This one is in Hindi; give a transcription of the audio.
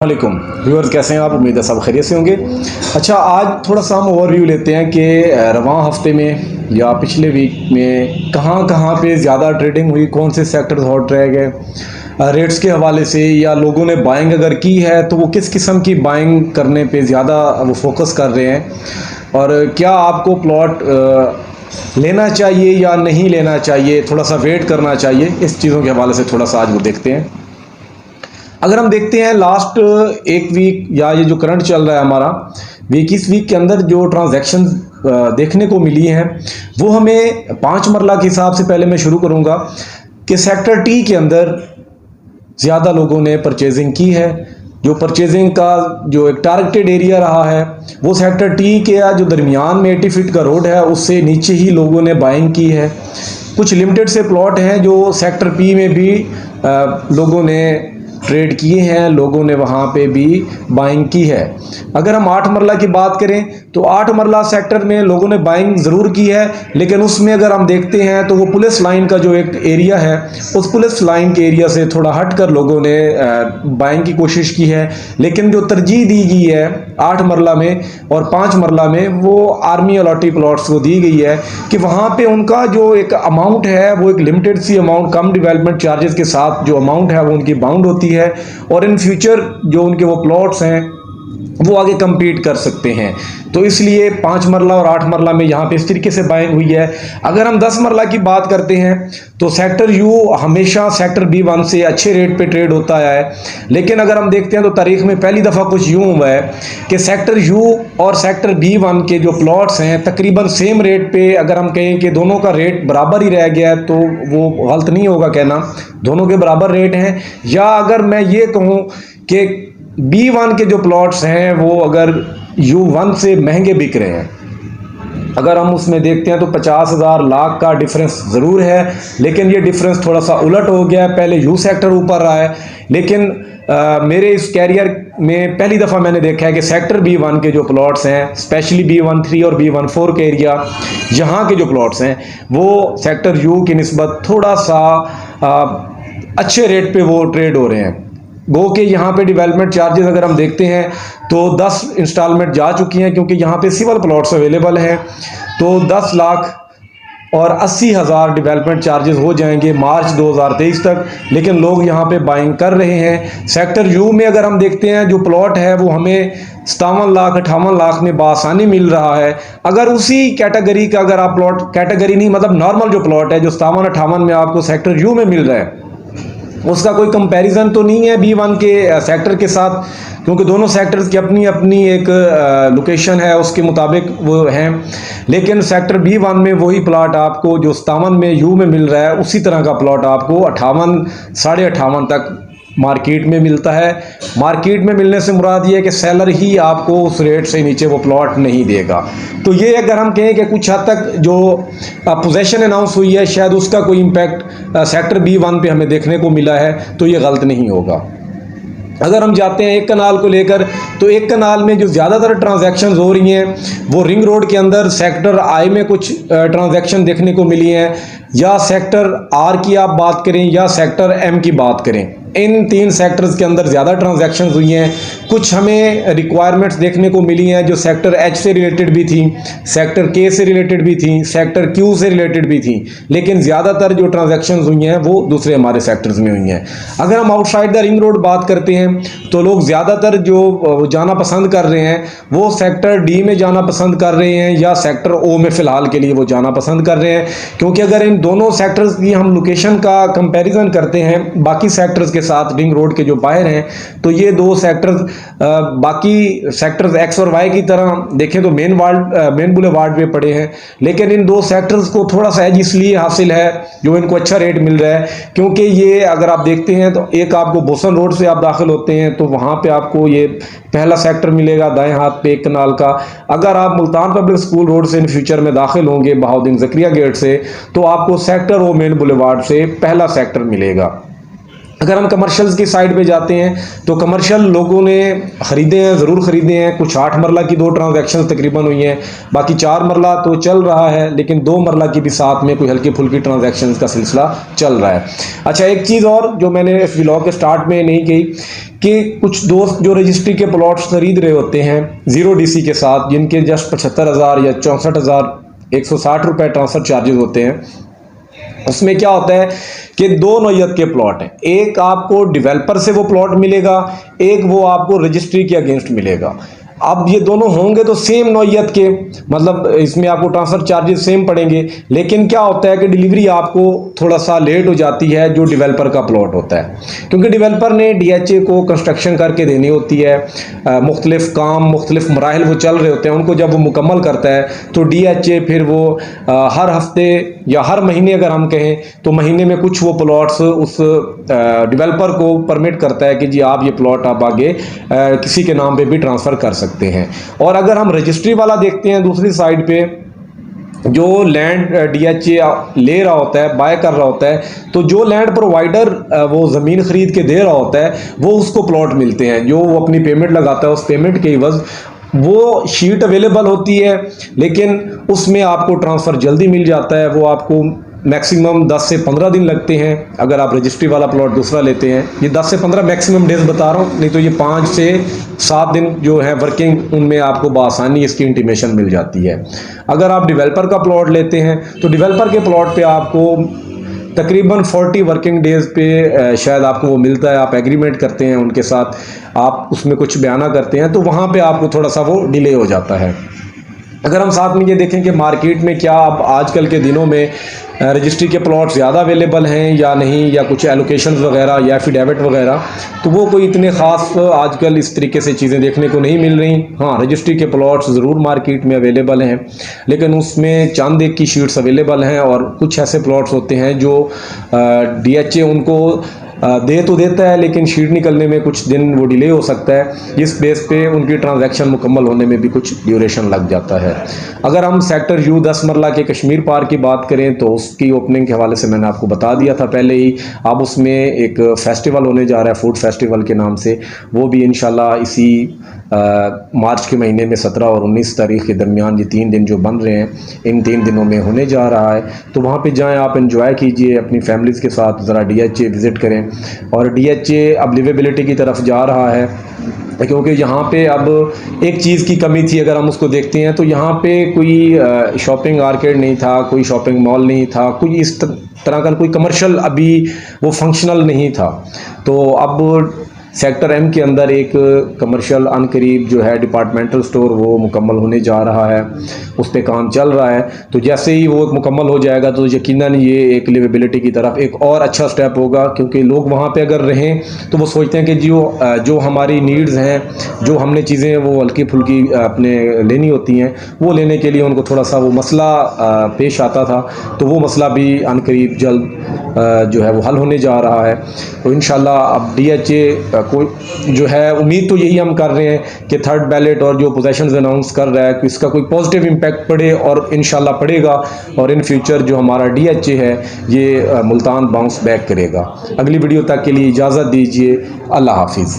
वालेकुम व्यूअर्स, कैसे हैं आप? उम्मीद है सब खैरियत से होंगे। अच्छा, आज थोड़ा सा हम ओवरव्यू लेते हैं कि रवां हफ्ते में या पिछले वीक में कहाँ कहाँ पे ज़्यादा ट्रेडिंग हुई, कौन से सेक्टर्स हॉट रह गए रेट्स के हवाले से, या लोगों ने बाइंग अगर की है तो वो किस किस्म की बाइंग करने पे ज़्यादा वो फोकस कर रहे हैं, और क्या आपको प्लॉट लेना चाहिए या नहीं लेना चाहिए, थोड़ा सा वेट करना चाहिए। इस चीज़ों के हवाले से थोड़ा सा आज वो देखते हैं। अगर हम देखते हैं लास्ट एक वीक या ये जो करंट चल रहा है हमारा वीक, इस वीक के अंदर जो ट्रांजैक्शन देखने को मिली हैं वो हमें 5 मरला के हिसाब से पहले मैं शुरू करूंगा कि सेक्टर टी के अंदर ज़्यादा लोगों ने परचेजिंग की है। जो परचेजिंग का जो एक टारगेटेड एरिया रहा है वो सेक्टर टी के जो दरमियान में 80 फीट का रोड है उससे नीचे ही लोगों ने बाइंग की है। कुछ लिमिटेड से प्लॉट हैं जो सेक्टर पी में भी लोगों ने ट्रेड किए हैं, लोगों ने वहाँ पे भी बाइंग की है। अगर हम 8 मरला की बात करें तो 8 मरला सेक्टर में लोगों ने बाइंग ज़रूर की है, लेकिन उसमें अगर हम देखते हैं तो वो पुलिस लाइन का जो एक एरिया है उस पुलिस लाइन के एरिया से थोड़ा हट कर लोगों ने बाइंग की कोशिश की है। लेकिन जो तरजीह दी गई है 8 मरला में और 5 मरला में वो आर्मी अलॉटी प्लॉट्स को दी गई है कि वहाँ पे उनका जो एक अमाउंट है वो एक लिमिटेड सी अमाउंट, कम डेवलपमेंट चार्जेस के साथ जो अमाउंट है वो उनकी बाउंड होती है, और इन फ्यूचर जो उनके वो प्लॉट्स हैं वो आगे compete कर सकते हैं। तो इसलिए 5 मरला और 8 मरला में यहाँ पे इस तरीके से बाइंग हुई है। अगर हम 10 मरला की बात करते हैं तो सेक्टर यू हमेशा सेक्टर बी1 से अच्छे रेट पे ट्रेड होता है, लेकिन अगर हम देखते हैं तो तारीख में पहली दफ़ा कुछ यूँ हुआ है कि सेक्टर यू और सेक्टर बी1 के जो प्लॉट्स हैं तकरीबन सेम रेट पे, अगर हम कहें कि दोनों का रेट बराबर ही रह गया है तो वो गलत नहीं होगा कहना, दोनों के बराबर रेट हैं। या अगर मैं ये कहूँ कि बी1 के जो प्लॉट्स हैं वो अगर यू1 से महंगे बिक रहे हैं, अगर हम उसमें देखते हैं तो 50,000 लाख का डिफरेंस ज़रूर है, लेकिन ये डिफरेंस थोड़ा सा उलट हो गया है। पहले यू सेक्टर ऊपर रहा है, लेकिन मेरे इस कैरियर में पहली दफ़ा मैंने देखा है कि सेक्टर बी1 के जो प्लॉट्स हैं, स्पेशली बी1-3 और बी1-4 के एरिया, यहाँ के जो प्लॉट्स हैं वो सेक्टर यू की निस्बत थोड़ा सा अच्छे रेट पे वो ट्रेड हो रहे हैं। गो के यहाँ पे डेवलपमेंट चार्जेस अगर हम देखते हैं तो 10 इंस्टॉलमेंट जा चुकी हैं, क्योंकि यहाँ पे सिविल प्लॉट्स अवेलेबल हैं। तो 10 लाख और 80,000 डेवलपमेंट चार्जेस हो जाएंगे मार्च 2023 तक, लेकिन लोग यहाँ पे बाइंग कर रहे हैं। सेक्टर यू में अगर हम देखते हैं जो प्लॉट है वो हमें 57 लाख 58 लाख में बासानी मिल रहा है। अगर उसी कैटेगरी का अगर आप प्लॉट, कैटेगरी नहीं मतलब नॉर्मल जो प्लॉट है जो 57-58 में आपको सेक्टर यू में मिल रहा है, उसका कोई कंपैरिजन तो नहीं है बी1 के सेक्टर के साथ, क्योंकि दोनों सेक्टर्स की अपनी अपनी एक लोकेशन है, उसके मुताबिक वो हैं। लेकिन सेक्टर बी1 में वही प्लॉट आपको जो 57 में यू में मिल रहा है उसी तरह का प्लॉट आपको 58 58.5 तक मार्केट में मिलता है। मार्केट में मिलने से मुराद ये है कि सेलर ही आपको उस रेट से नीचे वो प्लॉट नहीं देगा। तो ये अगर हम कहें कि कुछ हद तक जो पोजेशन अनाउंस हुई है शायद उसका कोई इम्पैक्ट सेक्टर बी1 पे हमें देखने को मिला है, तो ये गलत नहीं होगा। अगर हम जाते हैं एक कनाल को लेकर, तो एक कनाल में जो ज़्यादातर ट्रांजैक्शंस हो रही हैं वो रिंग रोड के अंदर सेक्टर आई में कुछ ट्रांजैक्शन देखने को मिली हैं, या सेक्टर आर की आप बात करें या सेक्टर एम की बात करें, इन 3 सेक्टर्स के अंदर ज़्यादा ट्रांजैक्शंस हुई हैं। कुछ हमें रिक्वायरमेंट्स देखने को मिली हैं जो सेक्टर एच से रिलेटेड भी थी, सेक्टर के से रिलेटेड भी थी, सेक्टर क्यू से रिलेटेड भी थी, लेकिन ज़्यादातर जो ट्रांजैक्शंस हुई हैं वो दूसरे हमारे सेक्टर्स में हुई हैं। अगर हम आउटसाइड द रिंग रोड बात करते हैं तो लोग ज़्यादातर जो जाना पसंद कर रहे हैं वो सेक्टर डी में जाना पसंद कर रहे हैं या सेक्टर ओ में फ़िलहाल के लिए वो जाना पसंद कर रहे हैं, क्योंकि अगर इन दोनों सेक्टर्स की हम लोकेशन का कंपैरिजन करते हैं बाकी सेक्टर्स के साथ रिंग रोड के जो बाहर हैं, तो ये दो सेक्टर्स बाकी सेक्टर्स एक्स और वाई की तरह देखें तो मेन बुलेवार्ड पे पड़े हैं, लेकिन इन दो सेक्टर्स को थोड़ा सा एज इसलिए हासिल है जो इनको अच्छा रेट मिल रहा है, क्योंकि ये अगर आप देखते हैं तो एक आपको बोसन रोड से आप दाखिल होते हैं तो वहाँ पे आपको ये पहला सेक्टर मिलेगा दाएं हाथ पे एक कनाल का। अगर आप मुल्तान पब्लिक स्कूल रोड से इन फ्यूचर में दाखिल होंगे बहाउद्दीन ज़करिया गेट से, तो आपको सेक्टर ओ मेन बुलेवार्ड से पहला सेक्टर मिलेगा। अगर हम कमर्शियल्स की साइड पे जाते हैं तो कमर्शियल लोगों ने ख़रीदे हैं, ज़रूर ख़रीदे हैं। कुछ 8 मरला की 2 ट्रांजैक्शन तकरीबन हुई हैं, बाकी 4 मरला तो चल रहा है, लेकिन 2 मरला की भी साथ में कोई हल्की फुल्की ट्रांजैक्शन का सिलसिला चल रहा है। अच्छा, एक चीज़ और जो मैंने इस व्लॉग के स्टार्ट में नहीं कही कि कुछ दोस्त जो रजिस्ट्री के प्लॉट्स खरीद रहे होते हैं 0 DC के साथ, जिनके जस्ट 75,000 या 64,160 रुपये ट्रांसफ़र चार्जेस होते हैं, उसमें क्या होता है कि 2 नौयत के प्लॉट हैं। एक आपको डेवलपर से वो प्लॉट मिलेगा, एक वो आपको रजिस्ट्री के अगेंस्ट मिलेगा। अब ये दोनों होंगे तो सेम नौयत के, मतलब इसमें आपको ट्रांसफ़र चार्जेस सेम पड़ेंगे, लेकिन क्या होता है कि डिलीवरी आपको थोड़ा सा लेट हो जाती है जो डेवलपर का प्लॉट होता है, क्योंकि डेवलपर ने DHA को कंस्ट्रक्शन करके देनी होती है। मुख्तलिफ काम, मुख्तलिफ मराहल वो चल रहे होते हैं, उनको जब वो मुकम्मल करता है तो DHA फिर वो हर हफ्ते या हर महीने अगर हम कहें तो महीने में कुछ वो प्लॉट्स उस डेवलपर को परमिट करता है कि जी आप ये प्लॉट आप आगे किसी के नाम पे भी ट्रांसफ़र कर सकते हैं। और अगर हम रजिस्ट्री वाला देखते हैं दूसरी साइड पे, जो लैंड DHA ले रहा होता है, बाय कर रहा होता है, तो जो लैंड प्रोवाइडर वो ज़मीन ख़रीद के दे रहा होता है वो उसको प्लॉट मिलते हैं, जो वो अपनी पेमेंट लगाता है, उस पेमेंट के इवज़ वो शीट अवेलेबल होती है, लेकिन उसमें आपको ट्रांसफ़र जल्दी मिल जाता है। वो आपको मैक्सिमम 10 से 15 दिन लगते हैं अगर आप रजिस्ट्री वाला प्लॉट दूसरा लेते हैं। ये 10 से 15 मैक्सिमम डेज बता रहा हूँ, नहीं तो ये 5 से 7 दिन जो है वर्किंग, उनमें आपको बआसानी इसकी इंटीमेशन मिल जाती है। अगर आप डेवलपर का प्लॉट लेते हैं तो डेवलपर के प्लॉट पे आपको तकरीबन 40 वर्किंग डेज़ पे शायद आपको वो मिलता है। आप एग्रीमेंट करते हैं उनके साथ, आप उसमें कुछ बयाना करते हैं, तो वहाँ पे आपको थोड़ा सा वो डिले हो जाता है। अगर हम साथ में ये देखें कि मार्केट में क्या अब आजकल के दिनों में रजिस्ट्री के प्लॉट ज़्यादा अवेलेबल हैं या नहीं, या कुछ एलोकेशन वगैरह या एफिडेविट वगैरह, तो वो कोई इतने ख़ास आजकल इस तरीके से चीज़ें देखने को नहीं मिल रही। हाँ, रजिस्ट्री के प्लॉट्स ज़रूर मार्केट में अवेलेबल हैं, लेकिन उसमें चांद एक की शीट्स अवेलेबल हैं, और कुछ ऐसे प्लॉट्स होते हैं जो DHA उनको दे तो देता है, लेकिन शीट निकलने में कुछ दिन वो डिले हो सकता है, जिस बेस पे उनकी ट्रांजैक्शन मुकम्मल होने में भी कुछ ड्यूरेशन लग जाता है। अगर हम सेक्टर U 10 मरला के कश्मीर पार्क की बात करें तो उसकी ओपनिंग के हवाले से मैंने आपको बता दिया था पहले ही। अब उसमें एक फ़ेस्टिवल होने जा रहा है फूड फेस्टिवल के नाम से, वो भी इंशाल्लाह इसी मार्च के महीने में 17 और 19 तारीख के दरमियान, ये 3 दिन जो बन रहे हैं, इन 3 दिनों में होने जा रहा है। तो वहाँ पे जाएं, आप एंजॉय कीजिए अपनी फैमिलीज़ के साथ, ज़रा DHA विज़िट करें। और DHA अब लिवेबिलिटी की तरफ जा रहा है, क्योंकि यहाँ पे अब एक चीज़ की कमी थी अगर हम उसको देखते हैं तो यहाँ पे कोई शॉपिंग आर्केड नहीं था, कोई शॉपिंग मॉल नहीं था, कोई इस तरह का कोई कमर्शियल अभी वो फंक्शनल नहीं था। तो अब सेक्टर M के अंदर एक कमर्शियल अनकरीब जो है डिपार्टमेंटल स्टोर वो मुकम्मल होने जा रहा है, उस पर काम चल रहा है। तो जैसे ही वो मुकम्मल हो जाएगा तो यकीनन ये एक लिवेबिलिटी की तरफ एक और अच्छा स्टेप होगा, क्योंकि लोग वहाँ पे अगर रहें तो वो सोचते हैं कि जो हमारी नीड्स हैं, जो हमने चीज़ें वो हल्की फुल्की अपने लेनी होती हैं, वो लेने के लिए उनको थोड़ा सा वो मसला पेश आता था, तो वो मसला भी अनकरीब जल्द जो है वो हल होने जा रहा है। तो इंशाल्लाह अब DHA को जो है, उम्मीद तो यही हम कर रहे हैं कि थर्ड बैलेट और जो पोजीशंस अनाउंस कर रहा है कि इसका कोई पॉजिटिव इम्पैक्ट पड़े, और इंशाल्लाह पड़ेगा, और इन फ्यूचर जो हमारा DHA है ये मुल्तान बाउंस बैक करेगा। अगली वीडियो तक के लिए इजाज़त दीजिए। अल्लाह हाफिज़।